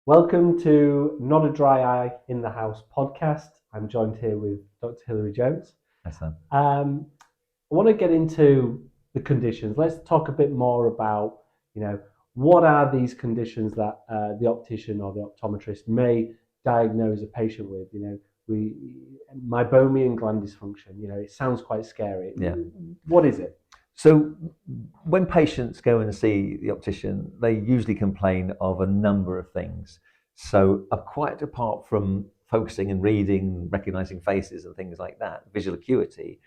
Welcome to Not a Dry Eye in the House podcast. I'm joined here with Dr. Hilary Jones. Excellent. I want to get into the conditions. Let's talk a bit more about, you know, what are these conditions that the optician or the optometrist may diagnose a patient with. We meibomian gland dysfunction. It sounds quite scary. Yeah. What is it? So when patients go and see the optician, they usually complain of a number of things. So quite apart from focusing and reading, recognizing faces and things like that, visual acuity,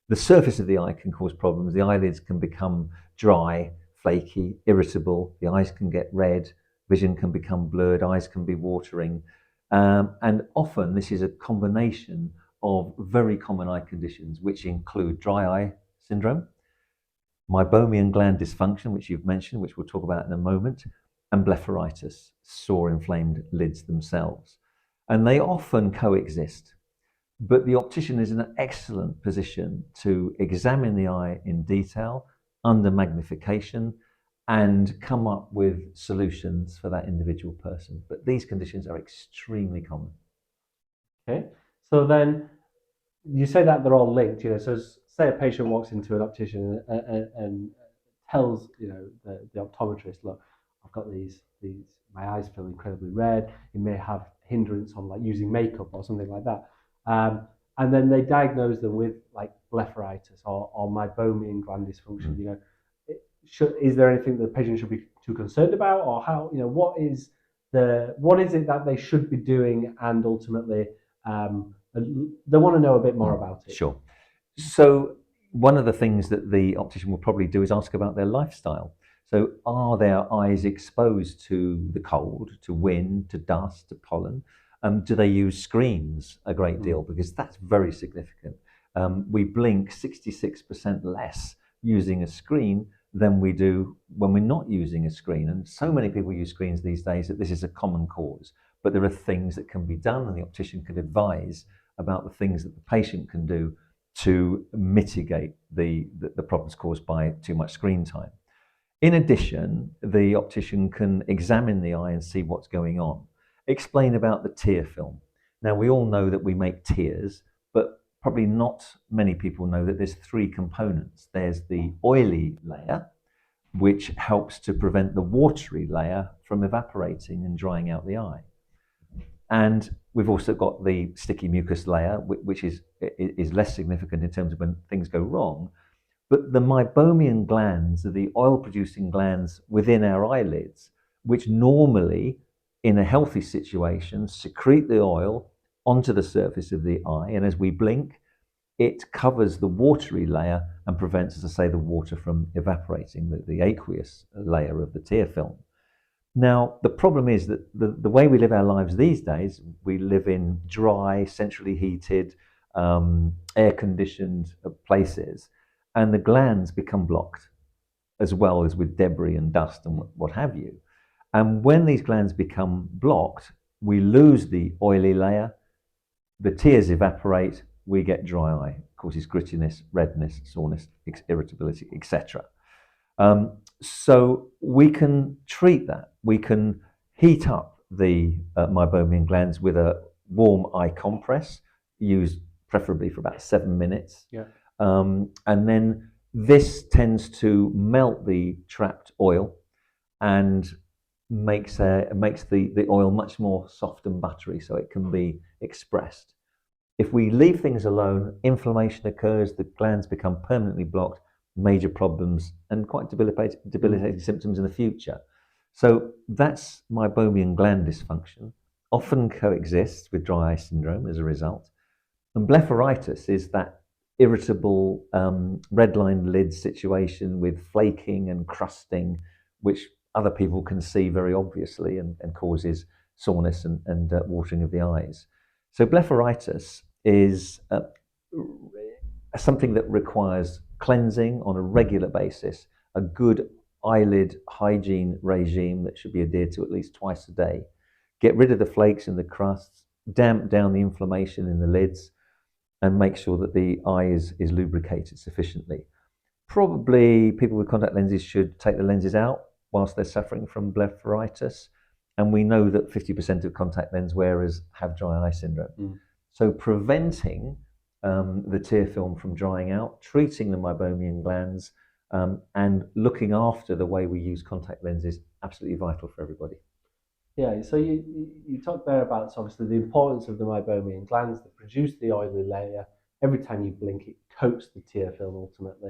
the surface of the eye can cause problems. The eyelids can become dry, flaky, irritable. The eyes can get red. Vision can become blurred. Eyes can be watering. And often this is a combination of very common eye conditions, which include dry eye syndrome, meibomian gland dysfunction, which you've mentioned, which we'll talk about in a moment, and blepharitis, sore inflamed lids themselves. And they often coexist. But the optician is in an excellent position to examine the eye in detail, under magnification, and come up with solutions for that individual person. But these conditions are extremely common. Okay, so then you say that they're all linked. So say a patient walks into an optician and tells the optometrist, look, I've got these my eyes feel incredibly red. You may have hindrance on like using makeup or something like that. And then they diagnose them with like blepharitis or meibomian gland dysfunction. Is there anything that the patient should be too concerned about, or how? What is it that they should be doing, and ultimately they want to know a bit more about it. Sure. So one of the things that the optician will probably do is ask about their lifestyle. So are their eyes exposed to the cold, to wind, to dust, to pollen? Do they use screens a great deal? Because that's very significant. We blink 66% less using a screen than we do when we're not using a screen. And so many people use screens these days that this is a common cause. But there are things that can be done, and the optician can advise about the things that the patient can do to mitigate the problems caused by too much screen time. In addition, the optician can examine the eye and see what's going on. Explain about the tear film. Now, we all know that we make tears, but probably not many people know that there's three components. There's the oily layer, which helps to prevent the watery layer from evaporating and drying out the eye. And we've also got the sticky mucus layer, which is less significant in terms of when things go wrong. But the meibomian glands are the oil-producing glands within our eyelids, which normally, in a healthy situation, secrete the oil onto the surface of the eye. And as we blink, it covers the watery layer and prevents, as I say, the water from evaporating, the aqueous layer of the tear film. Now, the problem is that the way we live our lives these days, we live in dry, centrally heated, air-conditioned places, and the glands become blocked, as well as with debris and dust and what have you. And when these glands become blocked, we lose the oily layer, the tears evaporate, we get dry eye. It causes grittiness, redness, soreness, irritability, etc. So we can treat that. We can heat up the meibomian glands with a warm eye compress, used preferably for about 7 minutes. Yeah. And then this tends to melt the trapped oil and makes the oil much more soft and buttery, so it can be expressed. If we leave things alone, inflammation occurs, the glands become permanently blocked, major problems and quite debilitating symptoms in the future. So that's meibomian gland dysfunction, often coexists with dry eye syndrome as a result. And blepharitis is that irritable red-lined lid situation with flaking and crusting, which other people can see very obviously and causes soreness and watering of the eyes. So blepharitis is something that requires cleansing on a regular basis, a good eyelid hygiene regime that should be adhered to at least twice a day. Get rid of the flakes and the crusts, damp down the inflammation in the lids, and make sure that the eye is lubricated sufficiently. Probably people with contact lenses should take the lenses out whilst they're suffering from blepharitis, and we know that 50% of contact lens wearers have dry eye syndrome. Mm. So preventing the tear film from drying out, treating the meibomian glands, and looking after the way we use contact lenses, absolutely vital for everybody. Yeah, so you talked there about obviously the importance of the meibomian glands that produce the oily layer. Every time you blink, it coats the tear film ultimately,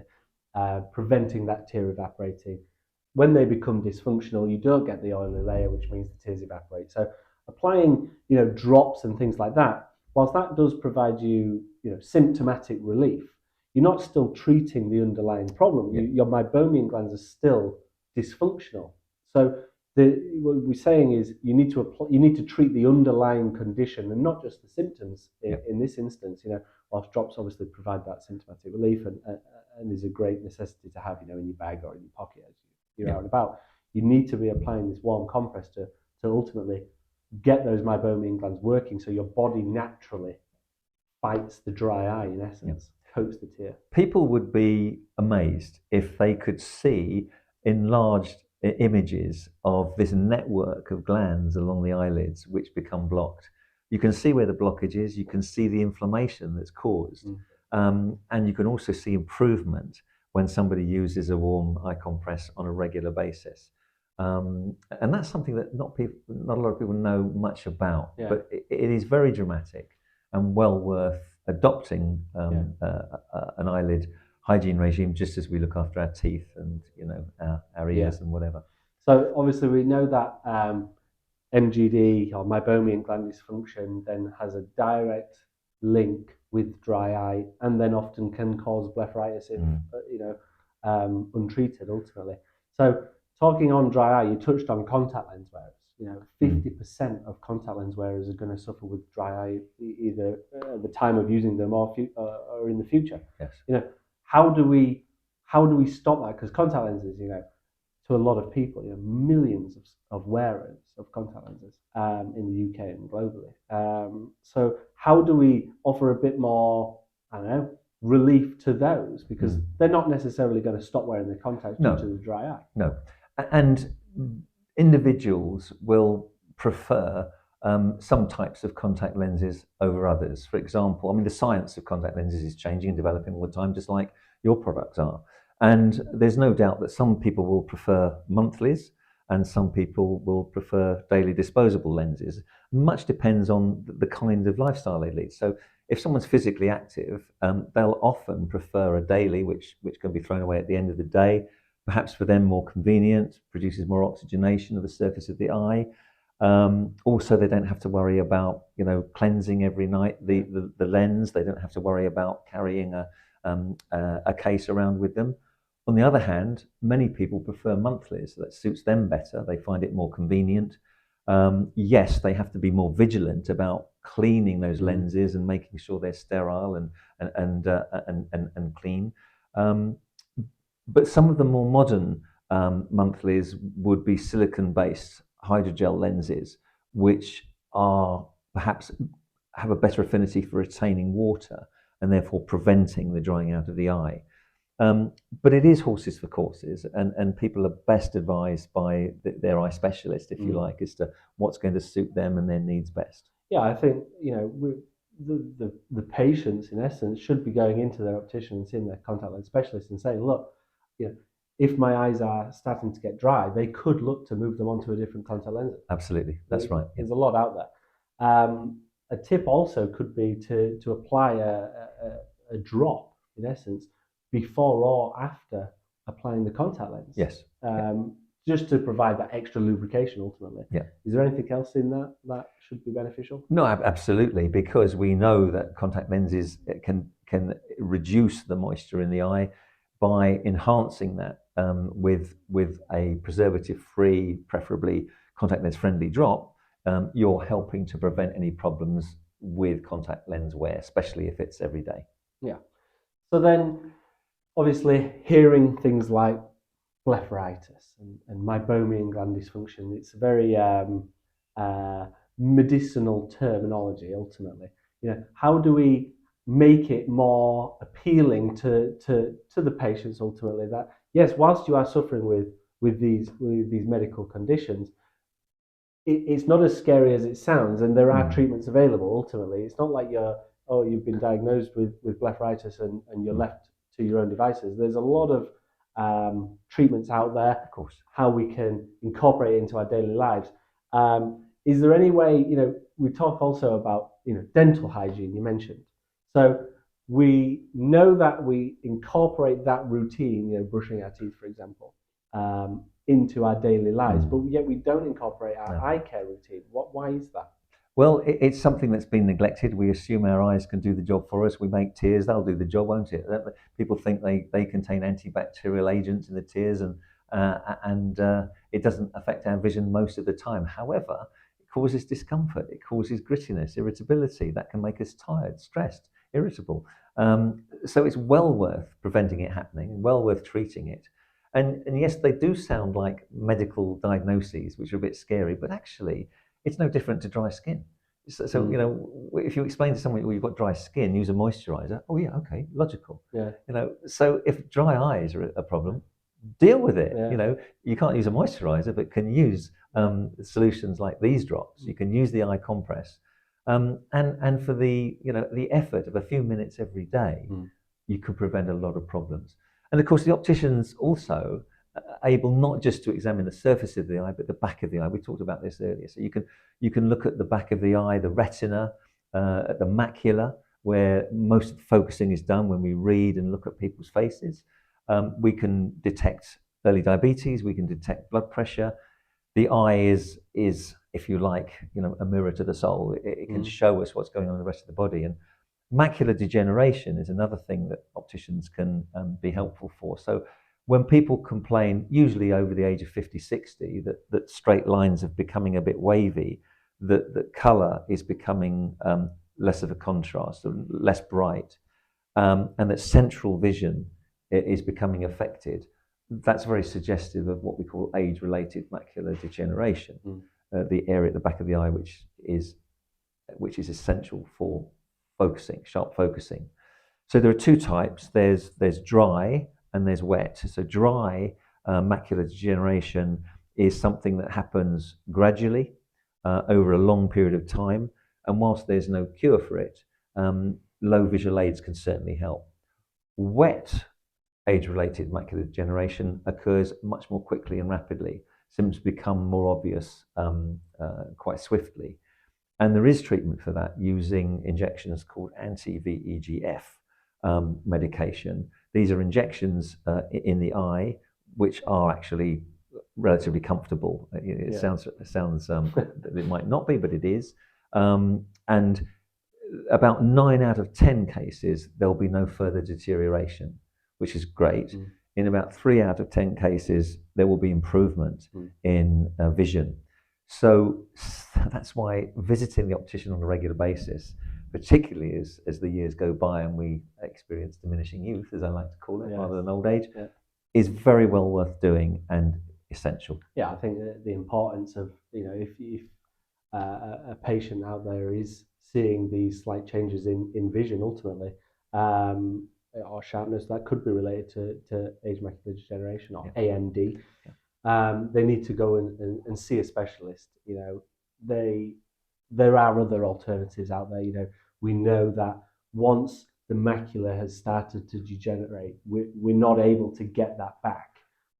preventing that tear evaporating. When they become dysfunctional, you don't get the oily layer, which means the tears evaporate. So applying, drops and things like that, whilst that does provide you, symptomatic relief, you're not still treating the underlying problem. Yeah. Your meibomian glands are still dysfunctional. So what we're saying is you need to treat the underlying condition and not just the symptoms in this instance. Whilst drops obviously provide that symptomatic relief and is a great necessity to have, in your bag or in your pocket as you're out and about. You need to be applying this warm compress to ultimately get those meibomian glands working, so your body naturally fights the dry eye in essence, coats the tear. People would be amazed if they could see enlarged images of this network of glands along the eyelids which become blocked. You can see where the blockage is, you can see the inflammation that's caused, and you can also see improvement when somebody uses a warm eye compress on a regular basis. And that's something that not a lot of people know much about, but it is very dramatic and well worth adopting an eyelid hygiene regime, just as we look after our teeth and our ears and whatever. So obviously we know that MGD or meibomian gland dysfunction then has a direct link with dry eye, and then often can cause blepharitis if untreated ultimately. So talking on dry eye, you touched on contact lens wearers. 50% of contact lens wearers are going to suffer with dry eye either at the time of using them or in the future. Yes. How do we stop that? Because contact lenses, to a lot of people, millions of wearers of contact lenses in the UK and globally. So how do we offer a bit more, relief to those? Because they're not necessarily going to stop wearing their contacts due to the dry eye. No. And individuals will prefer some types of contact lenses over others. For example, the science of contact lenses is changing and developing all the time, just like your products are. And there's no doubt that some people will prefer monthlies and some people will prefer daily disposable lenses. Much depends on the kind of lifestyle they lead. So if someone's physically active, they'll often prefer a daily, which can be thrown away at the end of the day. Perhaps for them more convenient, produces more oxygenation of the surface of the eye. Also, they don't have to worry about cleansing every night the lens. They don't have to worry about carrying a case around with them. On the other hand, many people prefer monthlies. That suits them better. They find it more convenient. Yes, they have to be more vigilant about cleaning those lenses and making sure they're sterile and clean. But some of the more modern monthlies would be silicon-based hydrogel lenses, which are perhaps have a better affinity for retaining water and therefore preventing the drying out of the eye. But it is horses for courses, and people are best advised by their eye specialist, if you like, as to what's going to suit them and their needs best. Yeah, I think the patients, in essence, should be going into their optician and seeing their contact lens specialist and saying, look, if my eyes are starting to get dry, they could look to move them onto a different contact lens. Absolutely, that's right. There's a lot out there. A tip also could be to apply a drop, in essence, before or after applying the contact lens. Yes. Just to provide that extra lubrication ultimately. Yeah. Is there anything else in that should be beneficial? No, absolutely, because we know that contact lenses can reduce the moisture in the eye by enhancing that with a preservative-free, preferably contact lens friendly drop. You're helping to prevent any problems with contact lens wear, especially if it's every day. Yeah. So then, obviously, hearing things like blepharitis and meibomian gland dysfunction, it's a very medicinal terminology ultimately. How do we make it more appealing to the patients ultimately, that yes, whilst you are suffering with these medical conditions, it's not as scary as it sounds, and there are Mm. treatments available. Ultimately, it's not like you've been diagnosed with blepharitis and you're left to your own devices. There's a lot of treatments out there. Of course. How we can incorporate it into our daily lives. Is there any way, we talk also about, dental hygiene, you mentioned. So we know that we incorporate that routine, brushing our teeth, for example, into our daily lives, but yet we don't incorporate our eye care routine. Why is that? Well, it's something that's been neglected. We assume our eyes can do the job for us. We make tears; they'll do the job, won't it? People think they contain antibacterial agents in the tears, and it doesn't affect our vision most of the time. However, it causes discomfort. It causes grittiness, irritability. That can make us tired, stressed, irritable. So it's well worth preventing it happening, well worth treating it. And yes, they do sound like medical diagnoses, which are a bit scary, but actually, it's no different to dry skin. So if you explain to someone, well, you've got dry skin, use a moisturizer. Oh yeah, okay, logical. Yeah. So if dry eyes are a problem, deal with it. Yeah. You can't use a moisturizer, but can use solutions like these drops. You can use the eye compress, and for the effort of a few minutes every day, you could prevent a lot of problems. And of course, the opticians also able not just to examine the surface of the eye, but the back of the eye. We talked about this earlier. So you can look at the back of the eye, the retina, at the macula, where most of the focusing is done when we read and look at people's faces. We can detect early diabetes. We can detect blood pressure. The eye is, if you like, a mirror to the soul. It can show us what's going on in the rest of the body. And macular degeneration is another thing that opticians can be helpful for. So when people complain, usually over the age of 50, 60, that straight lines are becoming a bit wavy, that colour is becoming less of a contrast, or less bright, and that central vision is becoming affected, that's very suggestive of what we call age-related macular degeneration, the area at the back of the eye which is essential for focusing, sharp focusing. So there are two types. There's dry and there's wet. So dry macular degeneration is something that happens gradually over a long period of time. And whilst there's no cure for it, low visual aids can certainly help. Wet age-related macular degeneration occurs much more quickly and rapidly. Symptoms become more obvious quite swiftly. And there is treatment for that using injections called anti-VEGF medication. These are injections in the eye, which are actually relatively comfortable. It sounds it might not be, but it is. And about 9 out of 10 cases, there'll be no further deterioration, which is great. In about 3 out of 10 cases, there will be improvement in vision. So that's why visiting the optician on a regular basis, particularly as the years go by and we experience diminishing youth, as I like to call it, rather than old age, is very well worth doing and essential. Yeah, I think the importance of, if a patient out there is seeing these slight changes in vision ultimately, or sharpness that could be related to age macular degeneration or AMD, they need to go and see a specialist. There are other alternatives out there. We know that once the macula has started to degenerate, we're not able to get that back.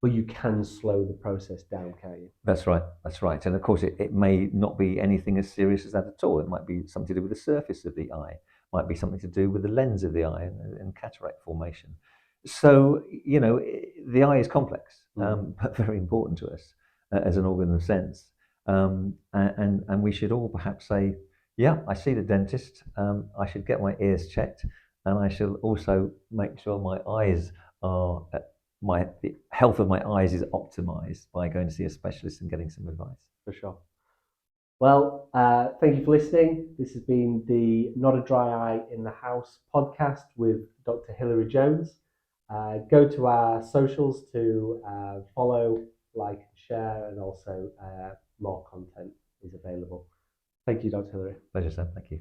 But you can slow the process down, can't you? That's right. That's right. And of course, it may not be anything as serious as that at all. It might be something to do with the surface of the eye. It might be something to do with the lens of the eye and cataract formation. So, the eye is complex, but very important to us as an organ of sense. And we should all perhaps say, yeah, I see the dentist. I should get my ears checked, and I should also make sure my eyes are the health of my eyes is optimized by going to see a specialist and getting some advice. For sure. Well, thank you for listening. This has been the Not a Dry Eye in the House podcast with Dr. Hilary Jones. Go to our socials to follow, like, share, and also more content is available. Thank you, Dr. Hilary. Pleasure, Sam. Thank you.